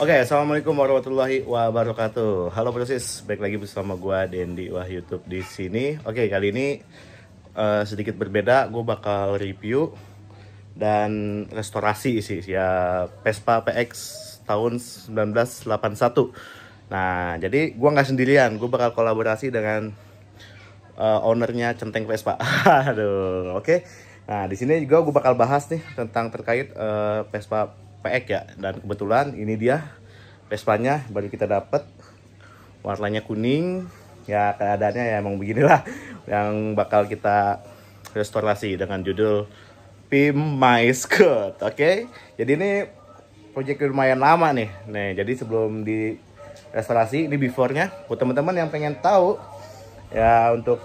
Oke, assalamualaikum warahmatullahi wabarakatuh. Halo Brosis, balik lagi bersama gua Dendi Wah YouTube di sini. Oke, kali ini sedikit berbeda. Gue bakal review dan restorasi sih ya Vespa PX tahun 1981. Nah, jadi gua nggak sendirian. Gue bakal kolaborasi dengan ownernya Centeng Vespa. Aduh, oke. Nah, di sini juga gue bakal bahas nih tentang terkait Vespa PX ya. Dan kebetulan ini dia Vespanya baru kita dapat. Warnanya kuning. Ya keadaannya ya emang beginilah yang bakal kita restorasi dengan judul Pimp My Skirt. Oke. Jadi ini proyek lumayan lama nih. Nih, jadi sebelum di restorasi ini before-nya buat teman-teman yang pengen tahu ya untuk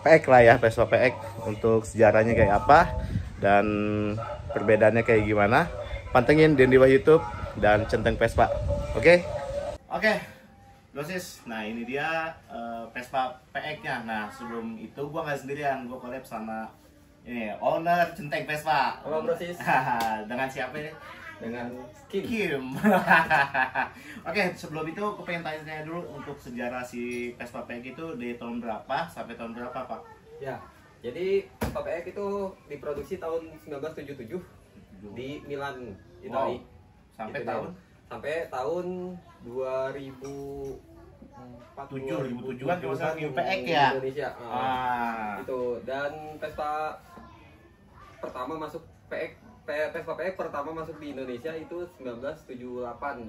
PX lah ya, Vespa PX untuk sejarahnya kayak apa dan perbedaannya kayak gimana. Pantengin Dendi Wah YouTube dan Centeng Vespa. Oke? Oke. Dosis. Nah, ini dia Vespa PX-nya. Nah, sebelum itu gua nggak sendirian, gua collab sama ini owner Centeng Vespa. Halo Brosis. Dengan siapa ini? Dengan Kim. Kim. Oke, sebelum itu aku pengen tanya dulu untuk sejarah si Vespa PX itu dari tahun berapa sampai tahun berapa, Pak? Ya. Jadi Vespa PX itu diproduksi tahun 1977 di Milan, Italia. Wow. Sampai Gitu tahun? deh. Sampai tahun 2007 2007-an kalau salah New PX ya. Indonesia. Itu. Dan Vespa pertama masuk PX Vespa PX pertama masuk di Indonesia itu 1978.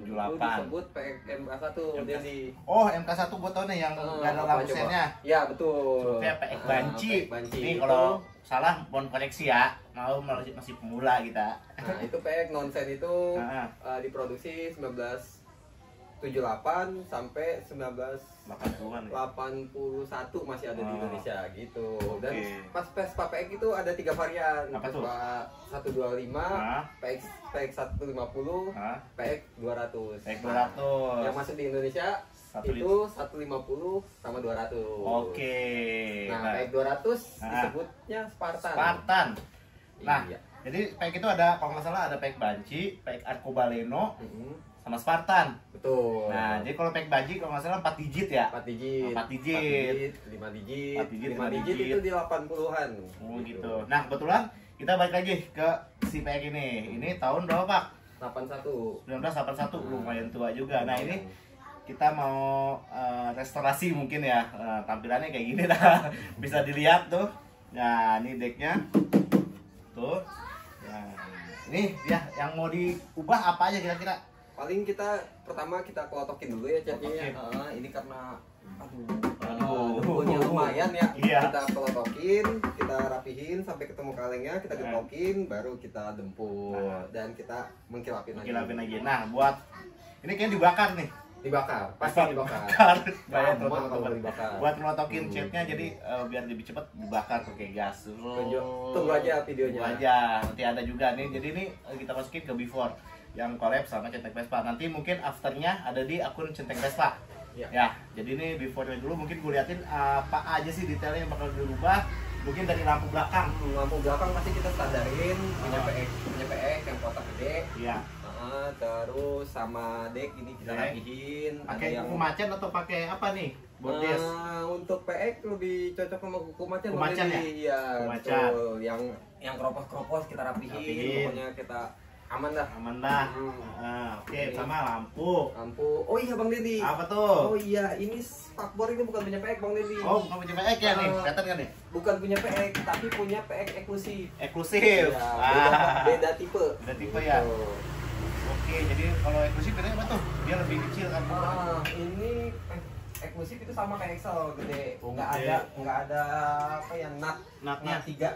Itu disebut PX MK1. Jadi MK1 gue tau nih yang gak ada lampusennya. Ya betul. Sebutnya PX Banci. Banci. Ini kalau salah mohon koreksi ya. Masih pemula kita. Nah, itu PX nonsen itu diproduksi 1978 sampai 1981 masih ada di Indonesia gitu. Dan pas Vespa PX itu ada 3 varian. Apa tuh? Vespa 125, PX 150, PX 200. PX 200. Yang masuk di Indonesia itu 150 sama 200. Oke. Nah, PX 200 disebutnya Spartan. Nah, iya. jadi PX itu ada, kalau nggak salah ada PX Banci, PX Arcobaleno, sama Spartan. Betul. Nah, jadi kalau PX Banci kalau nggak salah 4 digit ya? 4 digit. 4 digit. 5 digit. 5 digit itu di 80-an. Oh gitu. Nah, kebetulan kita balik lagi ke si PX ini. Ini tahun berapa, Pak? 81. 1981, lumayan tua juga. Nah, ini kita mau restorasi mungkin ya. Tampilannya kayak gini dah. Bisa dilihat tuh. Nah, ini decknya. Tuh. Nah, ini ya yang mau diubah apa aja kira-kira? Paling kita pertama kita klotokin dulu ya catnya. Ini karena lumayan ya. Iya. Kita klotokin, kita rapihin sampai ketemu kalengnya, kita gempokin, baru kita dempul dan kita mengkilapin lagi. Nah, buat ini kayaknya dibakar nih. Dibakar, pasti dibakar. Bayar kalau dibakar. Buat melotokin catnya jadi biar lebih cepat dibakar pakai gas. Tunggu aja videonya. Tunggu aja, nanti ada juga nih. Jadi ini kita masukin ke before yang collab sama Centeng Vespa. Nanti mungkin afternya ada di akun Centeng Vespa. Ya, jadi ini before-nya dulu mungkin gue liatin apa aja sih detailnya yang bakal dirubah. Mungkin dari lampu belakang. Lampu belakang pasti kita standarin punya PX yang kotak gede. Iya. Terus sama deck ini kita rapihin. Pakai kuku macan atau pakai apa nih? Bordes. Untuk PX lebih cocok sama kuku macan. Kuku macan ya? Iya, betul. Yang keropos-keropos kita rapihin. Pokoknya kita aman dah. Oke, sama lampu. Oh iya Bang Dedi. Apa tuh? Oh iya, ini spakbor itu bukan punya PX Bang Dedi. Oh, bukan punya PX ya nih? Kelihatan kan nih? Bukan punya PX, tapi punya PX eksklusif. Eksklusif. Ya, beda tipe. Beda tipe ya. Oke, jadi kalau eksklusif bedanya apa tuh? Dia lebih kecil kan? Ini eksklusif itu sama kayak Excel gede. Nggak ada apa ya nutnya 3.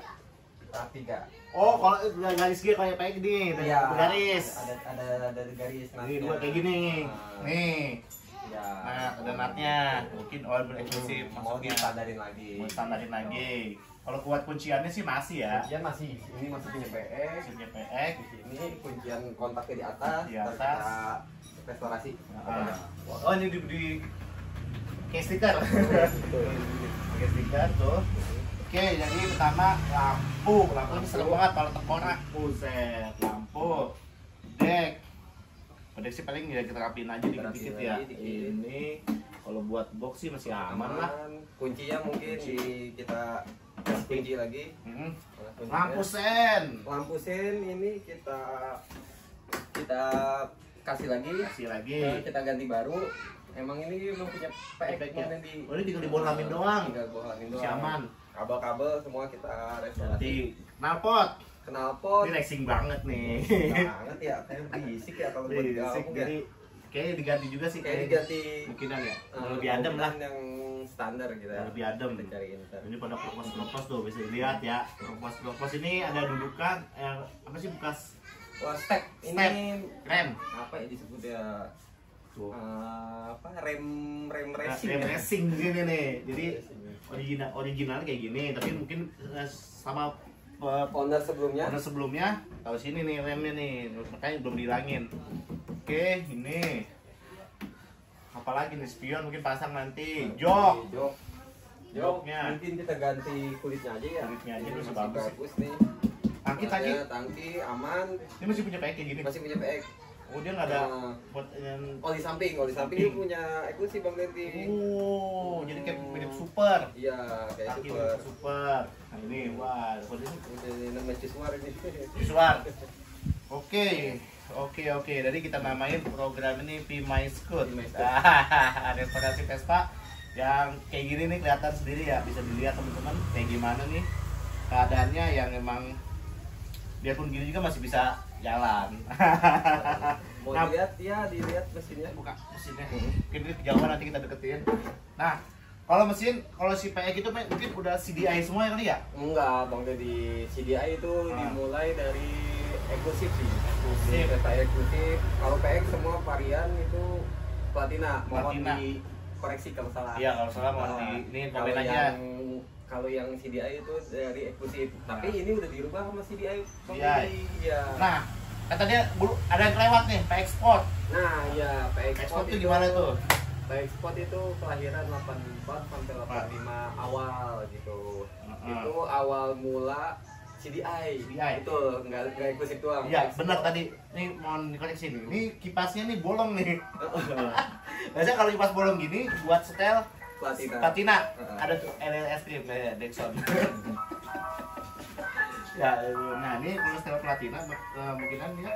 Oh, kalau garis G kayak PX nih, ya, garis. Ada garis. Ini dua kayak gini. Nih. Ya. Nah, ada nutnya. Mungkin eksklusif mau distandarin lagi. Kalau kuat kunciannya sih masih ya. Kuncian masih. Ini masih punya PX. Ini kuncian kontaknya di atas. Kita restorasi. Oh, ini di kayak stiker. Kayak stiker tuh. Oke, jadi pertama lampu ini serem banget kalau tengkorak. Buset, lampu, deck, Kode sih paling ya kita rapiin aja dikit-dikit ya. Ini kalau buat box sih masih aman lah. Kuncinya mungkin kita kunci lagi. Lampu sen ini kita kasih lagi. Kita ganti baru. Emang ini belum punya PX yang di. Oh, ini tinggal dibohongin doang. Masih aman. Kabel-kabel semua kita restorasi. Knalpot. Ini racing banget nih. Banget ya, kayak berisik ya kalau buat berisik. Jadi kayaknya diganti juga sih. Kayak diganti. Mungkinan ya. Lebih adem lah. Yang standar gitu ya. Lebih adem. Ini pada keropos tuh bisa dilihat ya. Keropos ini ada dudukan apa sih bekas? Wah, step. Ini rem. Apa ya disebut ya? Rem racing. Rem racing gini nih. Jadi original kayak gini, tapi mungkin sama owner sebelumnya tahu sini nih remnya nih, makanya belum dihilangin. Oke, ini apalagi nih, spion mungkin pasang nanti. Joknya mungkin kita ganti kulitnya aja ya. Kulitnya aja masih bagus nih. Tangki aman. Ini masih punya PX kayak gini. Masih punya PX. Oh, dia nggak ada buat oli samping dia punya eklusi Bang Denti. Oh, jadi kayak mirip super. Iya, kayak super. Nah ini, wah, ini namanya Ciswar ini. Ciswar. Oke. Jadi kita namain program ini P-My Scoot. Restorasi Vespa yang kayak gini nih, kelihatan sendiri ya, bisa dilihat teman-teman kayak gimana nih keadaannya, yang emang biarpun gini juga masih bisa jalan. Mau dilihat ya, dilihat mesinnya. Buka mesinnya. Mungkin ini kejauhan, nanti kita deketin. Nah, kalau si PX itu mungkin udah CDI semua ya kali ya? Enggak, Bang Dedi. CDI itu dimulai dari eksklusif sih. Eksklusif. Kalau PX semua varian itu platina. Mohon dikoreksi kalau salah. Iya, kalau salah mohon ini komen aja. Kalau yang CDI itu dari eksklusif, tapi ini udah dirubah sama CDI. Iya. Nah, kata dia ada yang kelewat nih, PX Sport. Nah, iya, PX Sport itu gimana tuh? PX Sport itu kelahiran 84 sampai 85 awal gitu. Itu awal mula CDI. Itu nggak eksklusif doang. Iya, benar tadi. Nih mohon dikoreksi nih. Ini kipasnya nih bolong nih. Biasanya kalau kipas bolong gini buat setel Platina. Ada tuh LLS strip ya, Dexon. Ya, nah ini kalau setel Platina kemungkinan ya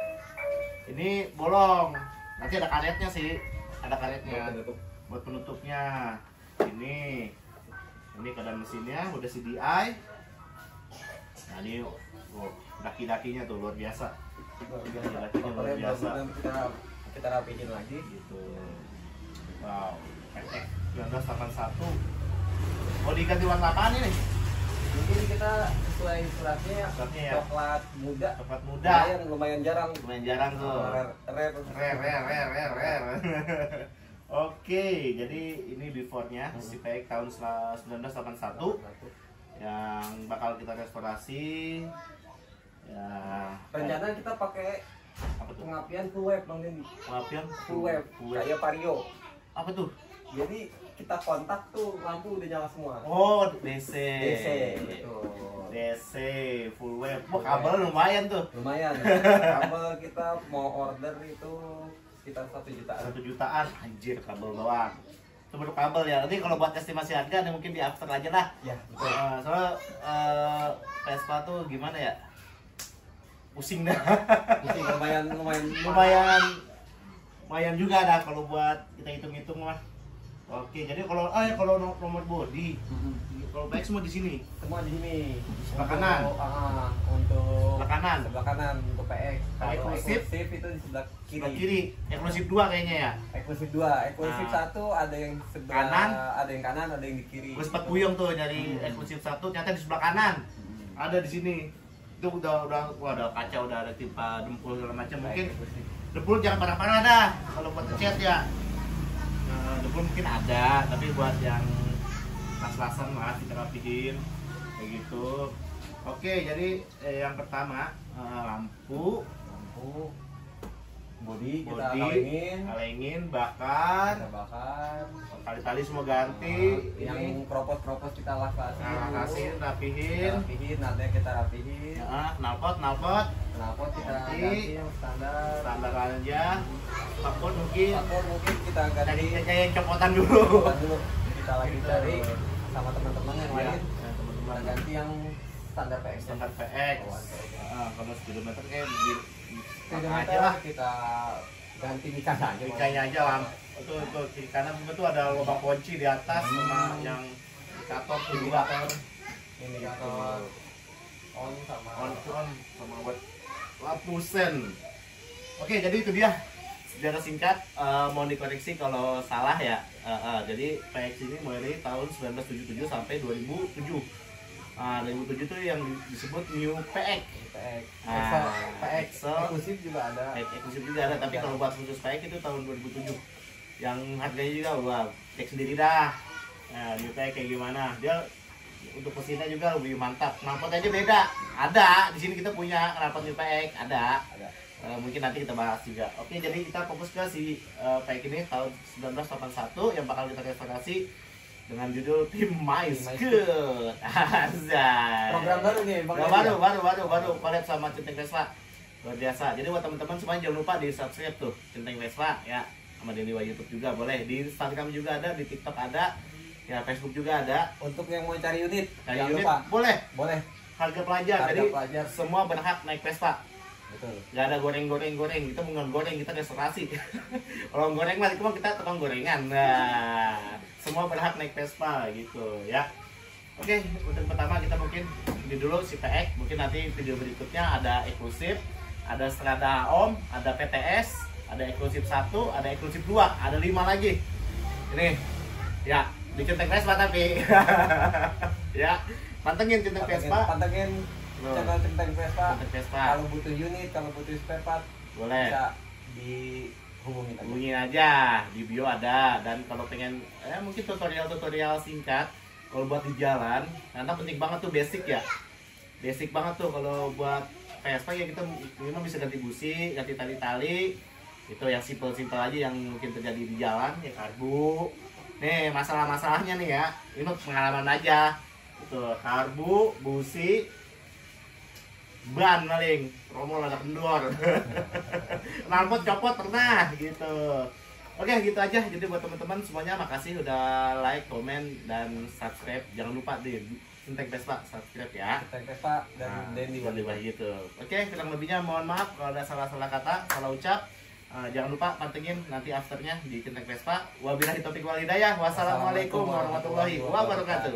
ini bolong. Nanti ada karetnya sih. Ada karetnya buat penutupnya. Ini keadaan mesinnya udah CDI. Nah ini daki-dakinya tuh luar biasa. Dakinya luar biasa. Kita rapihin lagi gitu. Wow, PX 1981. Mau diganti warna apaan ini? Mungkin kita sesuai suratnya ya. Coklat muda. Lumayan jarang tuh. Rare. Oke, jadi ini before-nya si PX tahun 1981 yang bakal kita restorasi. Ya, rencana kita pakai pengapian full wave Bang Dendi. Pengapian full wave. Kayak Vario. Apa tuh? Jadi kita kontak tuh lampu udah nyala semua. Oh, DC full wave. Wah, kabel lumayan tuh. Lumayan. Kabel kita mau order itu sekitar 1 jutaan. 1 jutaan, anjir kabel doang. Itu baru kabel ya. Nanti kalau buat estimasi harga mungkin di after aja lah. Ya. Soalnya Vespa tuh gimana ya? Pusing dah. Pusing lumayan juga dah kalau buat kita hitung-hitung mah. Oke, jadi kalau nomor body, kalau PX semua di sini. Semua di sini. Sebelah kanan. Untuk sebelah kanan untuk PX. Kalau eksklusif itu di sebelah kiri. Eksklusif 2 kayaknya ya. Eksklusif 2, eksklusif 1 ada yang sebelah kanan, ada yang di kiri. Gue sempat puyeng tuh nyari eksklusif 1, ternyata di sebelah kanan. Ada di sini. Itu udah kacau, udah ada timpa dempul segala macam. Mungkin dempul jangan parah-parah dah kalau buat ngecat ya. Dempul mungkin ada, tapi buat yang las-lasan lah kita rapihin kayak gitu. Oke, jadi yang pertama lampu bodi kita kalengin, bakar, tali-tali semua ganti. Yang kropos kita lakasin, rapihin, nanti kita rapihin. Knalpot kita ganti yang standar aja. Papor mungkin kita ganti kayak yang copotan dulu. Kita lagi cari sama teman-teman yang lain. Kita ganti yang standar PX. Kalau speedometer kayak aja lah, kita ganti mikanya aja lah. Itu kiri kanan itu ada lubang kunci di atas sama yang indikator on sama buat lampu sen. Oke, jadi itu dia sejarah singkat. Mau dikoreksi kalau salah ya. Jadi PX ini mulai dari tahun 1977 sampai 2007. 2007 itu yang disebut New PX. PX eksklusif juga ada. Tapi kalau buat khusus PX itu tahun 2007. Yang harganya juga wah, cek sendiri dah. New PX kayak gimana? Dia untuk mesinnya juga lebih mantap. Knalpot aja beda. Ada di sini kita punya knalpot New PX, ada. Mungkin nanti kita bahas juga. Oke, jadi kita fokus ke si PX ini tahun 1981 yang bakal kita restorasi dengan judul Tim Maiskeut. Program baru nih, baru collab sama Centeng Vespa. Luar biasa. Jadi buat teman-teman semuanya jangan lupa di subscribe tuh Centeng Vespa ya, sama di YouTube juga boleh. Di Instagram juga ada, di TikTok ada, ya Facebook juga ada. Untuk yang mau cari unit, jangan lupa. Boleh. Harga pelajar. Jadi pelajar semua berhak naik Vespa. Betul. Gak ada goreng. Kita bukan goreng, kita restorasi. Kalau goreng mah itu kita tukang gorengan. Nah, semua berhak naik Vespa gitu ya. Oke, untuk pertama kita mungkin ini dulu si PX. Mungkin nanti video berikutnya ada eksklusif, ada Strada Om, ada PTS, ada eksklusif 1, ada eksklusif 2, ada 5 lagi. Ini ya, di Centeng Vespa tapi. Ya, pantengin Centeng Vespa. Pantengin channel Centeng Vespa. Kalau butuh unit, kalau butuh spare part, boleh bisa dihubungin aja. Di bio ada. Dan kalau pengen mungkin tutorial singkat kalau buat di jalan, karena penting banget tuh basic banget tuh kalau buat Vespa ya, kita memang bisa ganti busi, ganti tali-tali. Itu yang simple aja yang mungkin terjadi di jalan ya, karbu. Nih masalahnya nih ya, ini pengalaman aja. Itu karbu, busi, ban paling tromol ada kendor. Knalpot copot pernah gitu. Oke, gitu aja. Jadi buat teman-teman semuanya makasih udah like, komen, dan subscribe. Jangan lupa di Centeng Vespa subscribe ya. Centeng Vespa dan Dendi gitu. Oke, kurang lebihnya mohon maaf kalau ada salah kata, salah ucap. Jangan lupa pantengin nanti afternya di Centeng Vespa. Wabillahi taufiq wal hidayah. Wassalamualaikum warahmatullahi wabarakatuh.